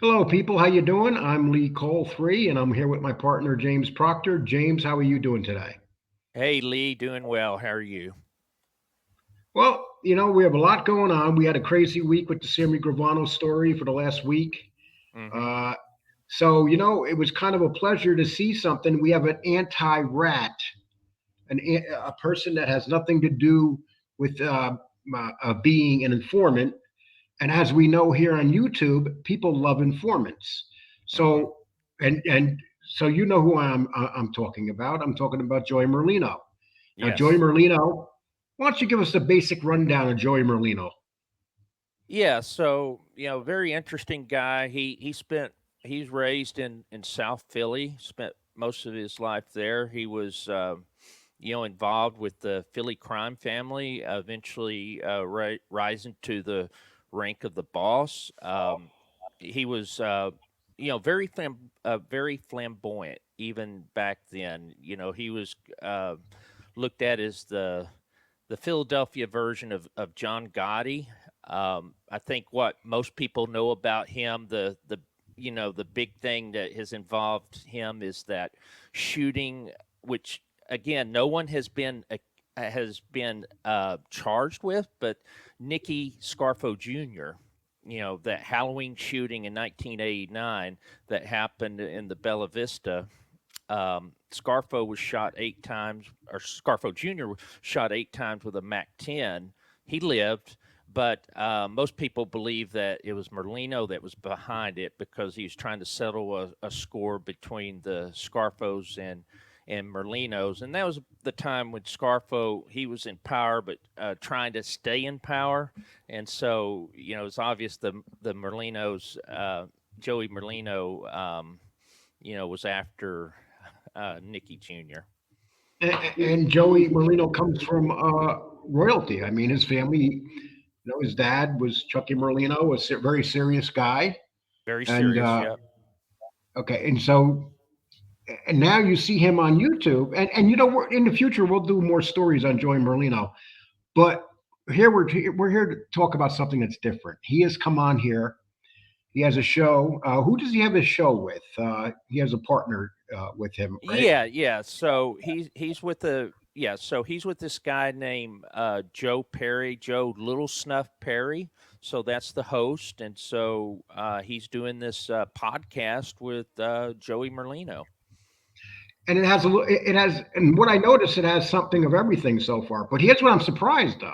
Hello, people. How you doing? I'm Lee Cole 3, and I'm here with my partner James Proctor. James, how are you doing today? Hey Lee, doing well. How are you? Well, we have a lot going on. We had a crazy week with the Sammy Gravano story for the last week. Hmm. Uh, it was kind of a pleasure to see something. We have an anti-rat, a person that has nothing to do with being an informant. And as we know here on YouTube, people love informants. Hmm. So, and so you know who I'm talking about. I'm talking about Joey Merlino. Now, Joey Yes. Merlino, why don't you give us the basic rundown of Joey Merlino? Yeah. So very interesting guy. He's raised in South Philly. Spent most of his life there. He was involved with the Philly crime family. Eventually, rising to the rank of the boss. He was very flamboyant even back then. He was looked at as the Philadelphia version of John Gotti. I think what most people know about him, the big thing that has involved him is that shooting, which again no one has been charged with, but Nicky Scarfo Jr. That Halloween shooting in 1989 that happened in the Bella Vista. Scarfo was shot 8 times, or Scarfo Jr. was shot 8 times with a Mac 10. He lived, but most people believe that it was Merlino that was behind it because he was trying to settle a score between the Scarfos and Merlinos, and that was the time when Scarfo he was in power, but trying to stay in power, and so it's obvious the Merlinos, Joey Merlino, was after Nicky Jr. And Joey Merlino comes from royalty. I mean, his family, his dad was Chucky Merlino, a very serious guy. Very And serious. Yep. okay, and now you see him on YouTube, and in the future we'll do more stories on Joey Merlino. But here we're here to talk about something that's different. He has come on here. He has a show. Who does he have his show with? He has a partner with him, right? Yeah, yeah. So he's with this guy named Joe Perry, Joe Little Snuff Perry. So that's the host, and so he's doing this podcast with Joey Merlino. And it has, and what I noticed, it has something of everything so far. But here's what I'm surprised of.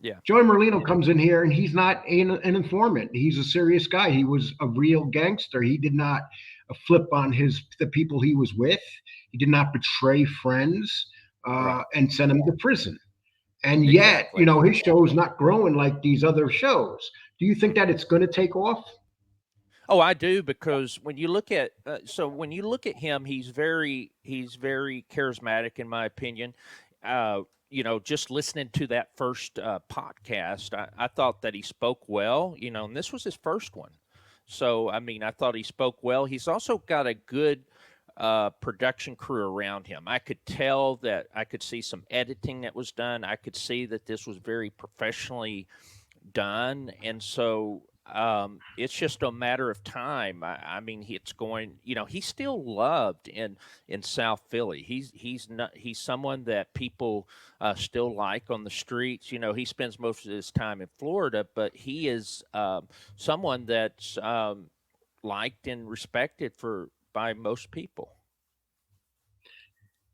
Yeah. Joey Merlino comes in here and he's not an informant. He's a serious guy. He was a real gangster. He did not flip on the people he was with. He did not betray friends Right. and send them to prison. And yet, Exactly. his show is not growing like these other shows. Do you think that Hmm. it's going to take off? Oh, I do because when you look at him, he's very charismatic in my opinion. Just listening to that first podcast, I thought that he spoke well. And this was his first one, so I mean, I thought he spoke well. He's also got a good production crew around him. I could tell that I could see some editing that was done. I could see that this was very professionally done, and so it's just a matter of time. I mean, it's going. He's still loved in South Philly. He's someone that people still like on the streets. He spends most of his time in Florida, but he is someone that's liked and respected for by most people.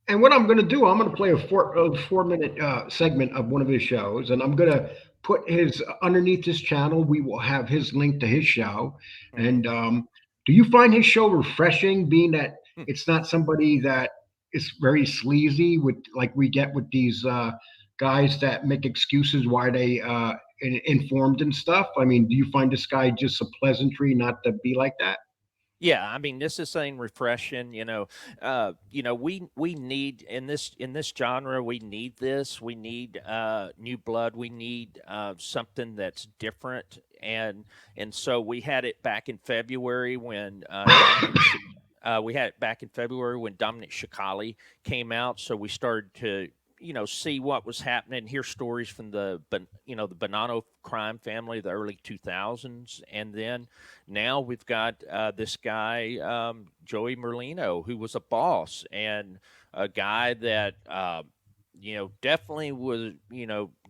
And what I'm going to do, I'm going to play a 4 minute segment of one of his shows, and I'm going to put his underneath his channel. We will have his link to his show. Hmm. And do you find his show refreshing, being that it's not somebody that is very sleazy with like we get with these guys that make excuses why they informed and stuff? I mean, do you find this guy just a pleasantry, not to be like that? Yeah, I mean, this is saying refreshing. We need in this genre. We need this. We need new blood. We need something that's different. And so we had it back in February when we had it back in February when Dominic Shikali came out. So we started to see what was happening, hear stories from the Bonanno crime family, the early 2000s, and then now we've got this guy Joey Merlino, who was a boss and a guy that definitely was,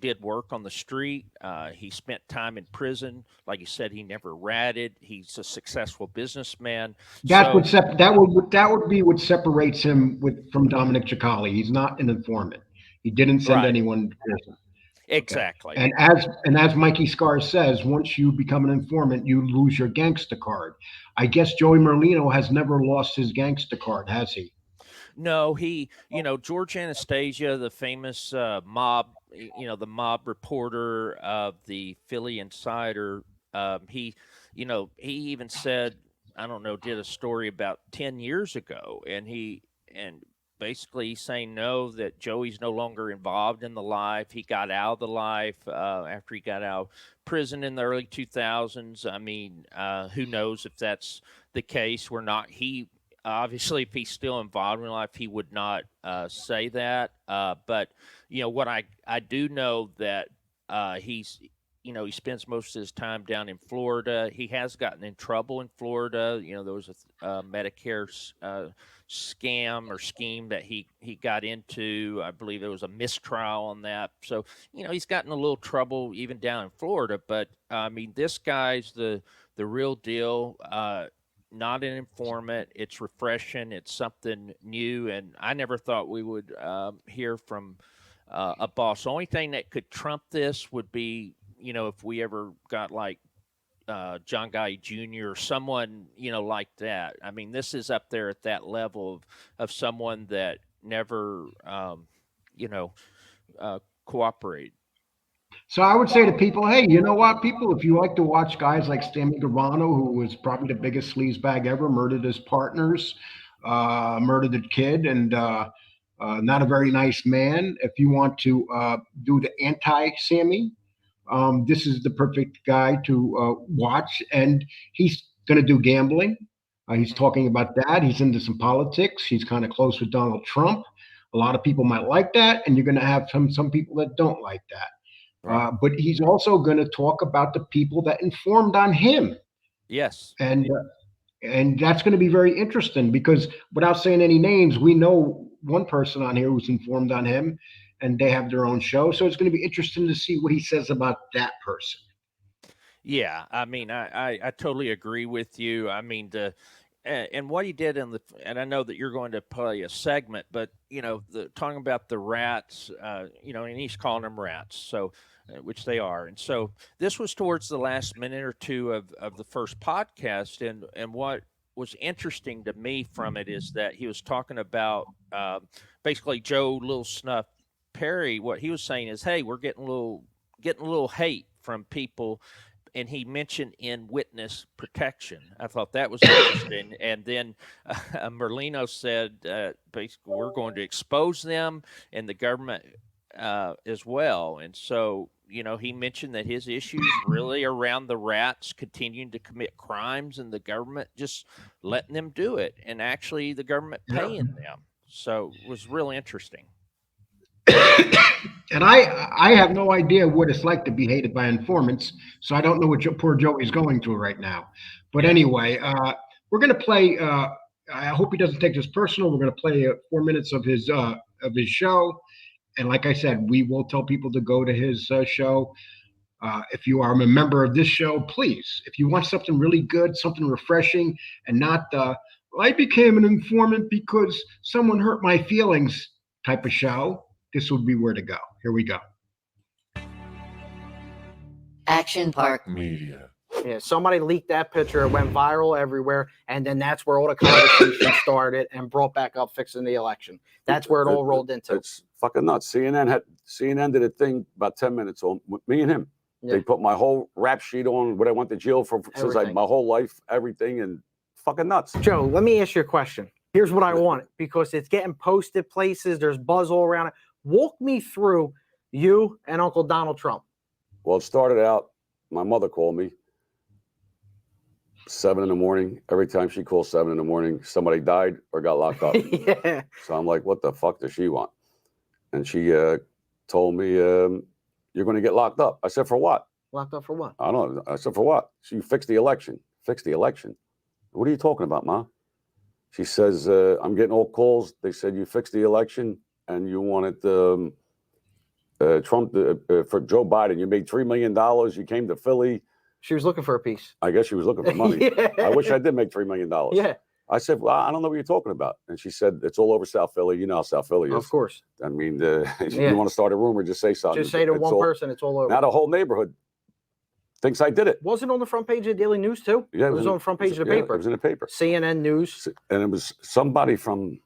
did work on the street. He spent time in prison. Like you said, he never ratted. He's a successful businessman. That's So, what that would be what separates him from Dominic Chicali. He's not an informant. He didn't send right, anyone to prison. Okay. exactly. And as Mikey Scar says, once you become an informant, you lose your gangster card. I guess Joey Merlino has never lost his gangster card, has he? No, George Anastasia, the famous mob, the mob reporter of the Philly Insider. He even said, I don't know, did a story about 10 years ago, and basically saying no, that Joey's no longer involved in the life. He got out of the life after he got out of prison in the early 2000s. I mean, who knows if that's the case? We're not. He obviously, if he's still involved in life, he would not say that. But what I do know that he's he spends most of his time down in Florida. He has gotten in trouble in Florida. There was a Medicare scam or scheme that he got into. I believe there was a mistrial on that. So he's gotten a little trouble even down in Florida. But I mean, this guy's the real deal. Not an informant. It's refreshing. It's something new, and I never thought we would hear from a boss. The only thing that could trump this would be, if we ever got like John Guy Jr. or someone, like that. I mean, this is up there at that level of someone that never, you know, cooperated. So I would say to people, hey, you know what, people, if you like to watch guys like Stanley Garano, who was probably the biggest sleazebag ever, murdered his partners, murdered the kid, and not a very nice man. If you want to do the anti-Sammy, this is the perfect guy to watch. And he's going to do gambling. He's Mhm. talking about that. He's into some politics. He's kind of close with Donald Trump. A lot of people might like that, and you're going to have some people that don't like that. Right. But he's also going to talk about the people that informed on him, Yes. and that's going to be very interesting because without saying any names, we know one person on here who's informed on him, and they have their own show. So it's going to be interesting to see what he says about that person. Yeah, I mean, I totally agree with you. I mean, and what he did and I know that you're going to play a segment, but talking about the rats, and he's calling them rats, so which they are, and so this was towards the last minute or two of the first podcast, and what was interesting to me from it is that he was talking about basically Joe Little Snuff Perry. What he was saying is, hey, we're getting a little hate from people, and he mentioned in witness protection. I thought that was interesting. And then Merlino said, basically, we're going to expose them and the government as well. And so, he mentioned that his issues really around the rats continuing to commit crimes and the government just letting them do it, and actually the government Yeah. paying them. So it was real interesting. And I have no idea what it's like to be hated by informants, so I don't know what poor Joey's going through right now. But Yeah. anyway, we're going to play. I hope he doesn't take this personal. We're going to play 4 minutes of his show, and like I said, we will tell people to go to his show. If you are a member of this show, please, if you want something really good, something refreshing, and not I became an informant because someone hurt my feelings type of show, this would be where to go. Here we go. Action Park Media. Yeah, somebody leaked that picture. It went viral everywhere, and then that's where all the conversation started and brought back up fixing the election. That's where it all rolled into. It's fucking nuts. CNN did a thing about 10 minutes on with me and him. Yeah. They put my whole rap sheet on what I went to jail for since Everything. my whole life, everything, and fucking nuts. Joe, let me ask you a question. Here's what I want, because it's getting posted places. There's buzz all around it. Walk me through you and Uncle Donald Trump. Well, it started out, my mother called me 7 in the morning. Every time she calls 7 in the morning, somebody died or got locked up. Yeah. So I'm like, what the fuck does she want? and she told me, "You're going to get locked up." I said, "For what?" Locked up for what? I don't know. I said, "For what?" She fixed the election. Fixed the election. What are you talking about, Ma? She says, "I'm getting all calls. They said you fixed the election and you wanted Trump for Joe Biden. You made $3 million. You came to Philly." She was looking for a piece. I guess she was looking for money. Yeah. I wish I did make $3 million. Yeah, I said, "Well, I don't know what you're talking about." And she said, "It's all over South Philly. You know how South Philly is." of course. I mean, Yeah. you want to start a rumor, just say something. Just say to It's one all- person, it's all over. Now the whole neighborhood thinks I did it. Was it on the front page of the Daily News too? Yeah, it was on the front page of the yeah, paper. It was in the paper. CNN News. And it was somebody from,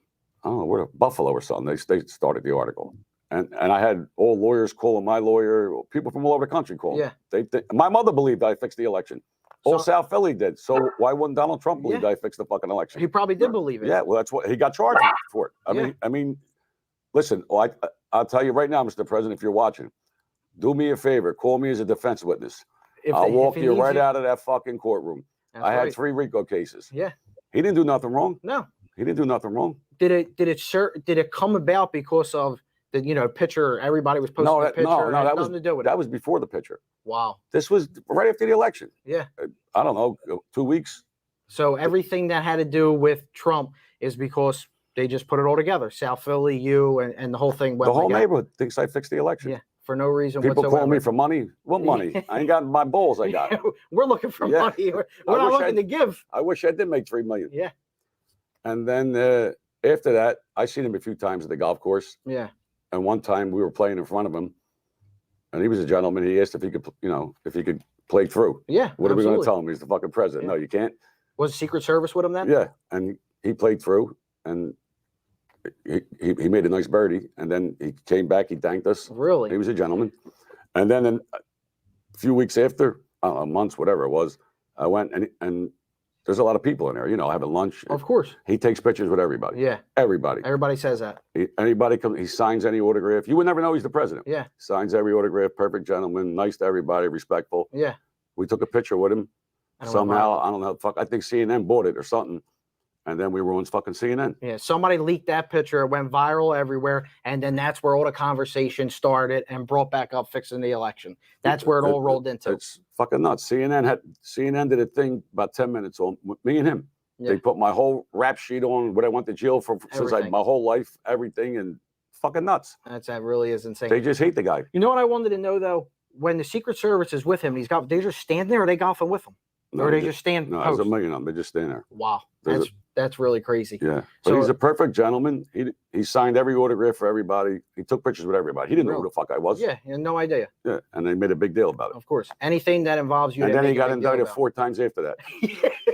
I don't know, where, Buffalo or something. They started the article. And I had all lawyers calling my lawyer, people from all over the country calling. Yeah. My mother believed I fixed the election. All So- South Philly did. So why wouldn't Donald Trump believe Yeah. I fixed the fucking election? He probably did believe it. Yeah, well, that's what he got charged for it. I mean, listen, I'll tell you right now, Mr. President, if you're watching, do me a favor, call me as a defense witness. I'll walk you right out of that fucking courtroom. That's I had right. 3 RICO cases. Yeah. He didn't do nothing wrong. No. He didn't do nothing wrong. Did it come about because of the picture? Everybody was posting the picture. No, It had that nothing was to do with that it. was before the picture. Wow. This was right after the election. Yeah. I don't know, 2 weeks. So everything that had to do with Trump is because they just put it all together. South Philly, you, and the whole thing went The whole like that. neighborhood thinks I fixed the election. Yeah, for no reason People whatsoever. call me for money. What money? I ain't got my balls. I got. We're looking for Yeah. money. We're I not wish looking to give. I wish I did make $3 million. Yeah. And then after that, I seen him a few times at the golf course. Yeah. And one time we were playing in front of him, and he was a gentleman. He asked if he could, if he could play through. Yeah. What are we going to absolutely. tell him? He's the fucking president. Yeah. No, you can't. Was Secret Service with him then? Yeah, and he played through, and he made a nice birdie, and then he came back. He thanked us. Really? He was a gentleman. And then a few weeks after, I don't know, months, whatever it was, I went and there's a lot of people in there, having lunch. Of course. He takes pictures with everybody. Yeah. Everybody. Everybody says that. Anybody comes, he signs any autograph. You would never know he's the president. Yeah. Signs every autograph. Perfect gentleman. Nice to everybody. Respectful. Yeah. We took a picture with him. And it went Somehow, viral. I don't know. Fuck, I think CNN bought it or something. And then we were on fucking CNN. Yeah, somebody leaked that picture. It went viral everywhere, and then that's where all the conversation started and brought back up fixing the election. That's where it all rolled into. It's fucking nuts. CNN did a thing about 10 minutes on me and him. Yeah. They put my whole rap sheet on what I went to jail for since Everything. my whole life, everything, and fucking nuts. That really is insane. They just hate the guy. You know what I wanted to know though? When the Secret Service is with him, they just stand there, or they golfing with him, or they just stand. No, there's a post? million of them. They just stand there. Wow, There's that's really crazy. Yeah, but So- he's a perfect gentleman. He signed every autograph for everybody. He took pictures with everybody. He didn't know who Really? the fuck I was. Yeah, you had no idea. Yeah, and they made a big deal about it. Of course, anything that involves you. And they then he make a got big deal indicted about. 4 times after that.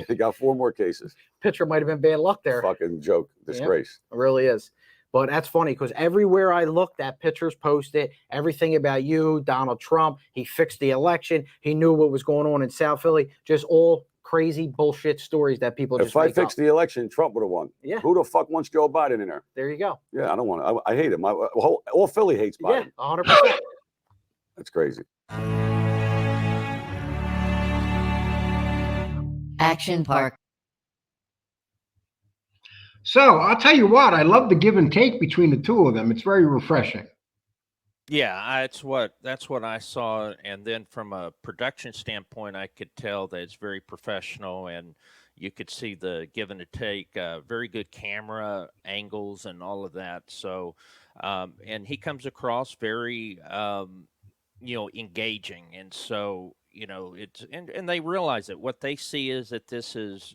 He got 4 more cases. Picture might have been bad luck there. Fucking joke, disgrace. It really is. But that's funny because everywhere I looked, that picture's posted. Everything about you, Donald Trump. He fixed the election. He knew what was going on in South Philly. Just all crazy bullshit stories that people just If I make fixed up. the election, Trump would have won. Yeah. Who the fuck wants Joe Biden in there? There you go. Yeah, I don't want to. I hate him. All Philly hates Yeah, Biden. 100%. That's crazy. Action Park. So I'll tell you what, I love the give and take between the two of them. It's very refreshing. Yeah, that's what I saw, and then from a production standpoint, I could tell that it's very professional, and you could see the give and take, very good camera angles and all of that. So, and he comes across very, engaging, and so it's and they realize that what they see is that this is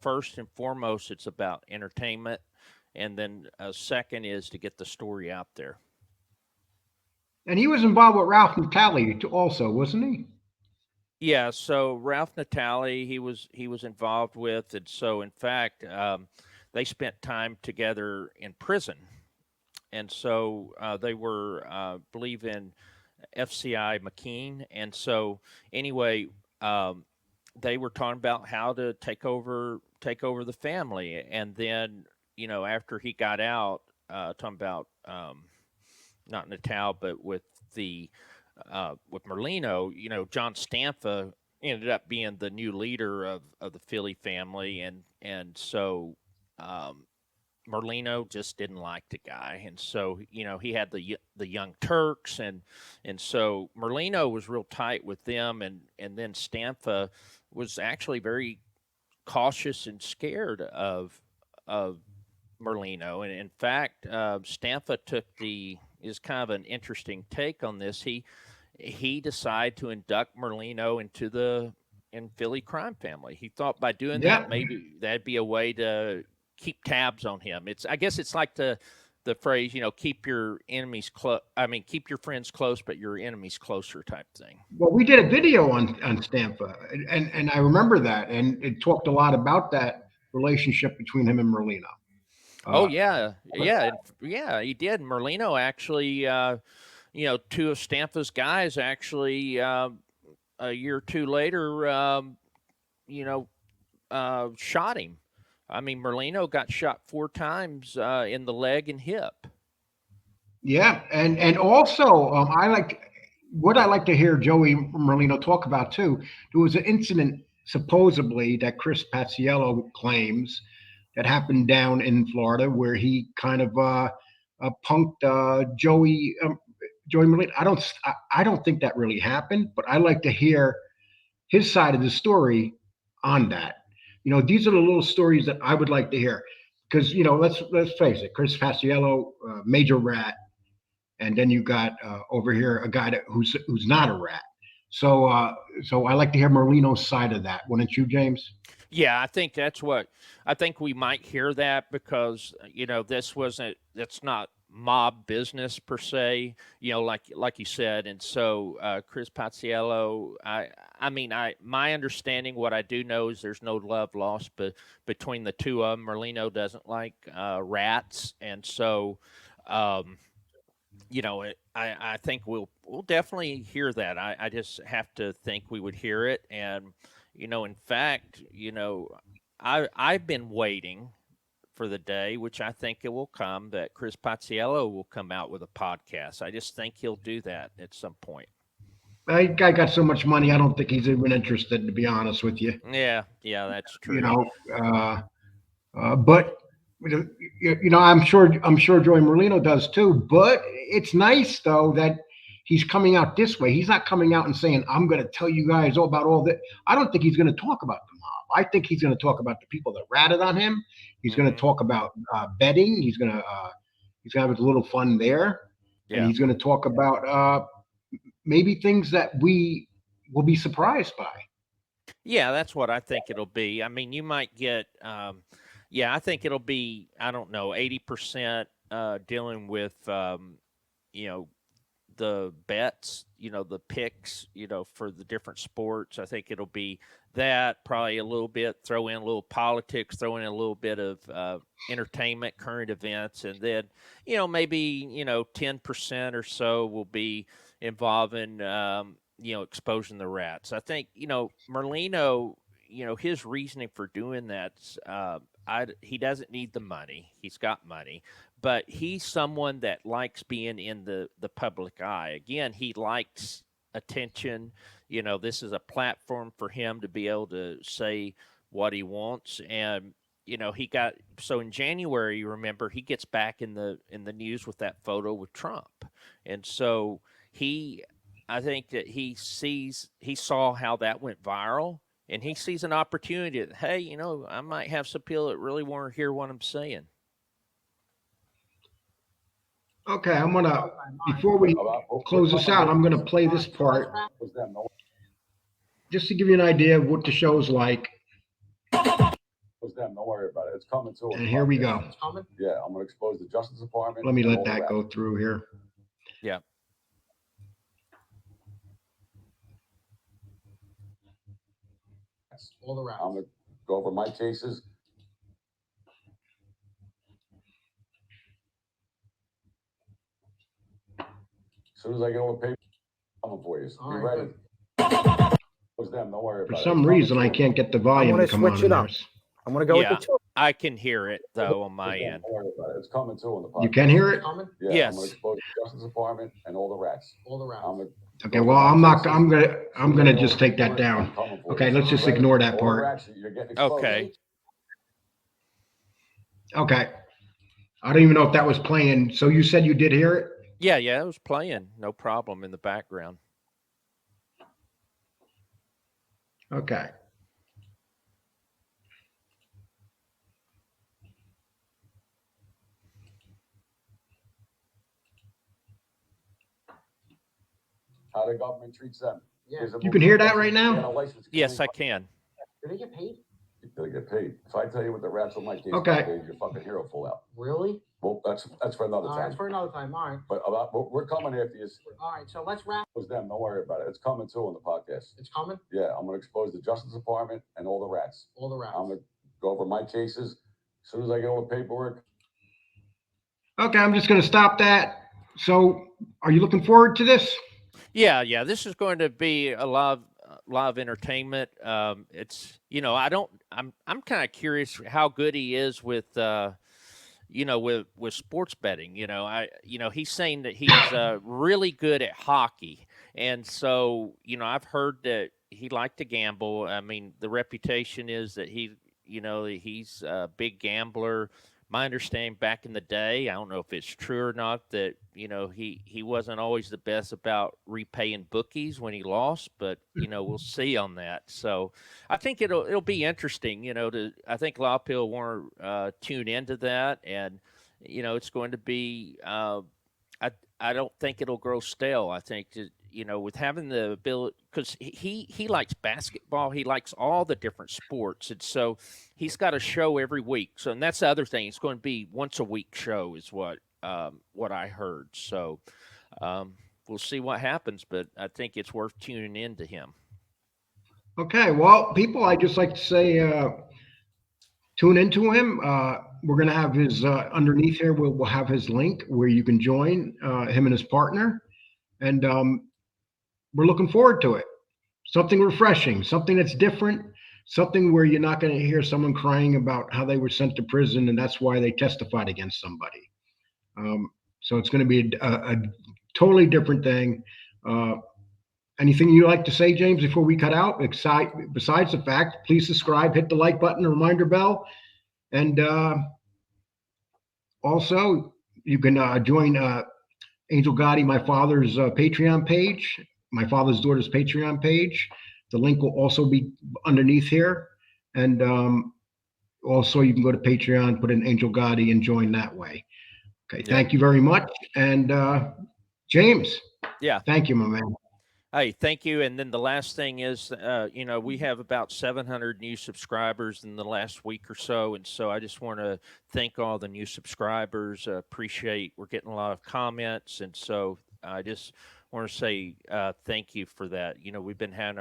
first and foremost, it's about entertainment, and then second is to get the story out there. And he was involved with Ralph Natali also, wasn't he? Yeah, so Ralph Natali, he was involved with, and so in fact, they spent time together in prison, and so they were, believe in FCI McKean, and so anyway, they were talking about how to take over the family, and then after he got out, talking about not Natal, but with Merlino, John Stanfa ended up being the new leader of the Philly family, and so Merlino just didn't like the guy, and so he had the Young Turks, and so Merlino was real tight with them, and then Stampa was actually very cautious and scared of Merlino, and in fact, Stampa is kind of an interesting take on this. He decided to induct Merlino into the Philly crime family. He thought by doing that, maybe that'd be a way to keep tabs on him. I guess it's like the phrase, keep your enemies close. I mean, keep your friends close, but your enemies closer type thing. Well, we did a video on Stampa, and I remember that, and it talked a lot about that relationship between him and Merlino. Oh yeah, he did. Merlino actually, two of Stampa's guys actually a year or two later, shot him. I mean, Merlino got shot 4 times in the leg and hip. Yeah, and also I like to hear Joey Merlino talk about too. There was an incident supposedly that Chris Paciello claims that happened down in Florida where he kind of punked Joey Merlino. I don't think that really happened, but I like to hear his side of the story on that. These are the little stories that I would like to hear because let's face it, Chris Paciello, major rat, and then you got over here a guy who's not a rat. So I like to hear Merlino's side of that, wouldn't you, James? Yeah, I think we might hear that because that's not mob business per se, like you said, and so Chris Paciello, my understanding, what I do know is there's no love lost between the two of them. Merlino doesn't like rats, and so I think we'll definitely hear that. I just have to think we would hear it, and in fact, I've been waiting for the day, which I think it will come, that Chris Paciello will come out with a podcast. I just think he'll do that at some point. That guy got so much money, I don't think he's even interested, to be honest with you. Yeah, that's true. But I'm sure Joey Merlino does too. But it's nice though that he's coming out this way. He's not coming out and saying, "I'm going to tell you guys all about all that." I don't think he's going to talk about the mob. I think he's going to talk about the people that ratted on him. He's going to talk about betting. He's going to have a little fun there, and he's going to talk about maybe things that we will be surprised by. Yeah, that's what I think it'll be. I mean, you might get, I think it'll be, I don't know, 80% dealing with, the bets, the picks, for the different sports. I think it'll be that, probably a little bit, throw in a little politics, throw in a little bit of entertainment, current events, and then, maybe, 10% or so will be involving, exposing the rats. I think, Merlino, his reasoning for doing that, he doesn't need the money. He's got money. But he's someone that likes being in the public eye. Again, he likes attention. This is a platform for him to be able to say what he wants. And, so in January, you remember, he gets back in the news with that photo with Trump. And so I think that he saw how that went viral, and he sees an opportunity that, hey, I might have some people that really want to hear what I'm saying. Okay, before we close this out, I'm going to play this part just to give you an idea of what the show's like. Don't worry about it. It's coming too. And here we go. Yeah, I'm going to expose the Justice Department. Let me let that go through here. Yeah. All the rats. I'm going to go over my cases. As soon as I get all the papers, I'm coming for you. Be ready. Don't worry about it. For some reason, I can't get the volume to come on. Switch it up. I'm going to go with the two. I can hear it, though, on my end. Don't worry about it. It's coming too on the podcast. You can hear it? Yeah, yes. I'm going to expose the Justice Department and all the rats. Okay, well, I'm gonna just take that down. Okay, let's just ignore that part. Okay. Okay. I don't even know if that was playing. So you said you did hear it? Yeah, it was playing, no problem in the background. Okay. How the government treats them. Yeah. You can hear that right now? Yes, I can. Do they get paid? They get paid. If I tell you what the rats on my case Okay. paid, your fucking hero full out. Really? Well, that's for another time. That's for another time. All right. But we're coming after you. All right. So let's wrap. It was them. Don't worry about it. It's coming too on the podcast. It's coming. Yeah, I'm gonna expose the Justice Department and all the rats. All the rats. I'm gonna go over my cases as soon as I get all the paperwork. Okay, I'm just going to stop that. So, are you looking forward to this? Yeah. This is going to be a lot of entertainment. It's I'm kind of curious how good he is with with sports betting. He's saying that he's really good at hockey, and so I've heard that he liked to gamble. I mean, the reputation is that he's a big gambler. My understanding back in the day, I don't know if it's true or not, that he wasn't always the best about repaying bookies when he lost, but we'll see on that. So I think it'll be interesting. I think a lot of people want to tune into that, and it's going to be. I don't think it'll grow stale. I think that, with having the ability, because he likes basketball, he likes all the different sports, and so he's got a show every week. So, and that's the other thing; it's going to be once a week show, is what I heard. So, we'll see what happens, but I think it's worth tuning in to him. Okay, well, people, I just like to say, tune into him. We're going to have his underneath here. We'll have his link where you can join him and his partner, and we're looking forward to it. Something refreshing, something that's different, something where you're not going to hear someone crying about how they were sent to prison and that's why they testified against somebody. So it's going to be a totally different thing. Anything you like to say, James, before we cut out? Besides the fact, please subscribe, hit the like button, the reminder bell, and also you can join Angel Gotti, my father's Patreon page, my father's daughter's Patreon page. The link will also be underneath here. And also you can go to Patreon, put in Angel Gotti and join that way. Okay, thank you very much. And James. Yeah. Thank you, my man. Hey, thank you. And then the last thing is, we have about 700 new subscribers in the last week or so. And so I just want to thank all the new subscribers. Appreciate, we're getting a lot of comments. And so I just want to say thank you for that. We've been having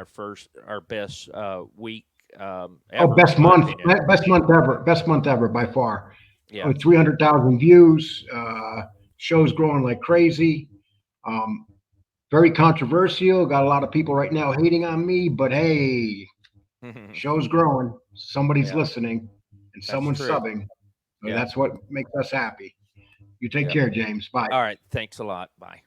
our best week ever. Best month ever by far. Yeah. 300,000 views. Show's growing like crazy. Very controversial. Got a lot of people right now hating on me, but hey, show's growing. Somebody's listening and someone's subbing. So that's what makes us happy. You take care, James. Bye. All right. Thanks a lot. Bye.